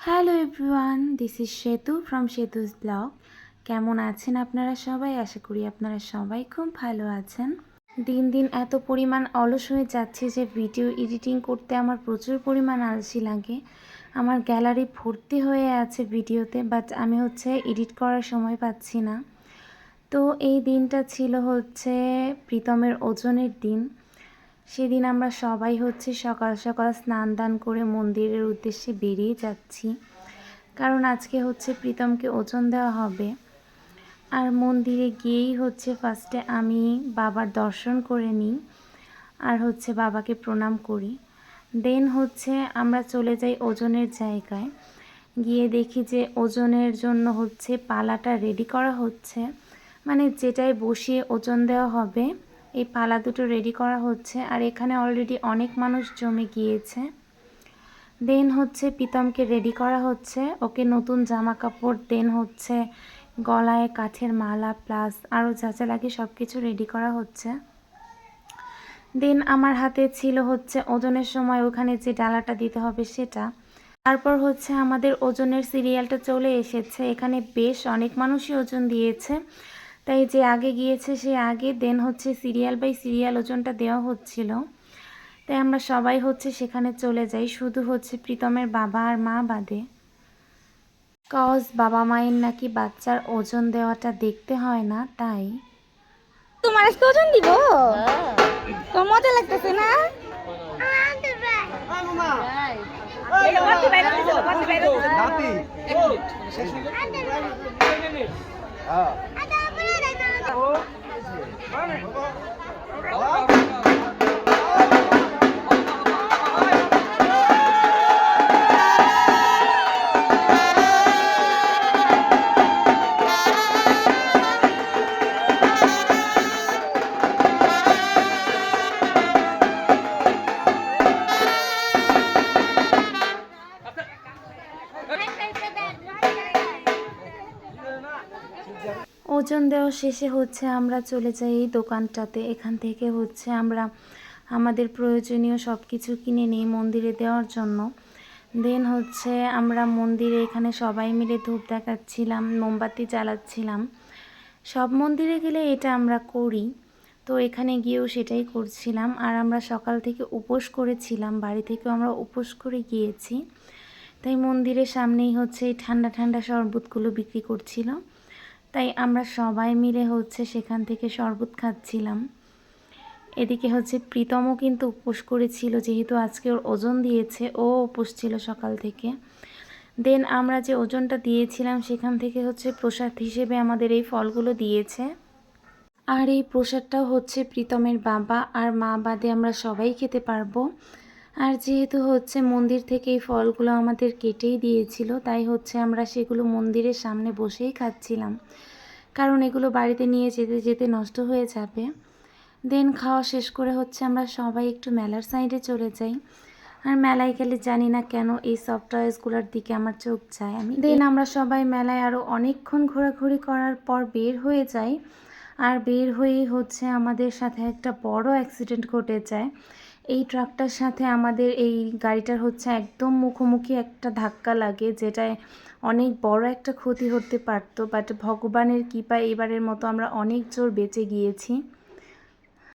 Hello everyone, this is সেতু from Setu's blog. কেমন আছেন আপনারা সবাই? আশা করি আপনারা সবাই খুব ভালো আছেন। দিন দিন এত পরিমাণ অলস হয়ে যাচ্ছে যে ভিডিও এডিটিং করতে আমার প্রচুর পরিমাণ আলসি লাগে। আমার গ্যালারি ভর্তি হয়ে আছে ভিডিওতে, বাট আমি এডিট করার সময় পাচ্ছি না। তো এই দিনটা ছিল প্রীতমের ওজনের দিন। সেদিন আমরা সবাই সকাল সকাল স্নান দান করে মন্দিরের উদ্দেশ্যে বেরিয়ে যাচ্ছি, কারণ আজকে প্রীতমকে ওজন দেওয়া হবে। আর মন্দিরে গিয়েই ফার্স্টে আমি বাবার দর্শন করে নিই আর বাবাকে প্রণাম করি। দেন আমরা চলে যাই ওজনের জায়গায়। গিয়ে দেখি যে ওজনের জন্য পালাটা রেডি করা হচ্ছে, মানে যেটায় বসিয়ে ওজন দেওয়া হবে এই পালা দুটো রেডি করা হচ্ছে। আর এখানে অলরেডি অনেক মানুষ জমে গিয়েছে। দেন প্রীতমকে রেডি করা হচ্ছে, ওকে নতুন জামা কাপড়, দেন গলায় কাঠের মালা প্লাস আরও যা যা লাগে সব কিছু রেডি করা হচ্ছে। দেন আমার হাতে ছিল ওজনের সময় ওখানে যে ডালাটা দিতে হবে সেটা। তারপর আমাদের ওজনের সিরিয়ালটা চলে এসেছে। এখানে বেশ অনেক মানুষই ওজন দিয়েছে, তাই যে আগে গিয়েছে সে আগে। দেন সিরিয়াল বাই সিরিয়াল ওজনটা দেওয়া হচ্ছিল। তাই আমরা সবাই সেখানে চলে যাই, শুধু প্রীতমের বাবা আর মা বাদে। কজ বাবা মায়ের নাকি বাচ্চার ওজন দেওয়াটা দেখতে হয় না, তাই। তোমার আজকে ওজন দিব? তোর মজা লাগতেছে না? ওজন দেওয়া শেষে আমরা চলে যাই এই দোকানটাতে। এখান থেকে আমরা আমাদের প্রয়োজনীয় সব কিছু কিনে নিই মন্দিরে দেওয়ার জন্য। দেন আমরা মন্দিরে এখানে সবাই মিলে ধূপ দেখাচ্ছিলাম, মোমবাতি জ্বালাচ্ছিলাম। সব মন্দিরে গেলে এটা আমরা করি, তো এখানে গিয়েও সেটাই করছিলাম। আর আমরা সকাল থেকে উপোস করেছিলাম, বাড়ি থেকেও আমরা উপোস করে গিয়েছি। তাই মন্দিরের সামনেই এই ঠান্ডা ঠান্ডা শরবতগুলো বিক্রি করছিল, তাই আমরা সবাই মিলে সেখান থেকে শরবত খাচ্ছিলাম। এদিকে প্রীতমও কিন্তু উপোস করেছিল, যেহেতু আজকে ওর ওজন দিয়েছে, ও উপোস ছিল সকাল থেকে। দেন আমরা যে ওজনটা দিয়েছিলাম সেখান থেকে প্রসাদ হিসেবে আমাদের এই ফলগুলো দিয়েছে। আর এই প্রসাদটাও প্রীতমের বাবা আর মা বাদে আমরা সবাই খেতে পারবো। আর যেহেতু মন্দির থেকে এই ফলগুলো আমাদের কেটেই দিয়েছিল, তাই আমরা সেগুলো মন্দিরের সামনে বসেই খাচ্ছিলাম, কারণ এগুলো বাড়িতে নিয়ে যেতে যেতে নষ্ট হয়ে যাবে। দেন খাওয়া শেষ করে আমরা সবাই একটু মেলার সাইডে চলে যাই। আর মেলায় গেলে জানি না কেন এই সফট টয়েসগুলোর দিকে আমার চোখ যায়। দেন আমরা সবাই মেলায় আরও অনেকক্ষণ ঘোরাঘুরি করার পর বের হয়ে যাই। আর বের হয়েই আমাদের সাথে একটা বড় অ্যাক্সিডেন্ট ঘটে যায়। এই ট্রাকটার সাথে আমাদের এই গাড়িটার একদম মুখোমুখি একটা ধাক্কা লাগে, যেটায় অনেক বড় একটা ক্ষতি হতে পারতো। বাট ভগবানের কৃপায় এবারের মতো আমরা অনেক জোর বেঁচে গিয়েছি।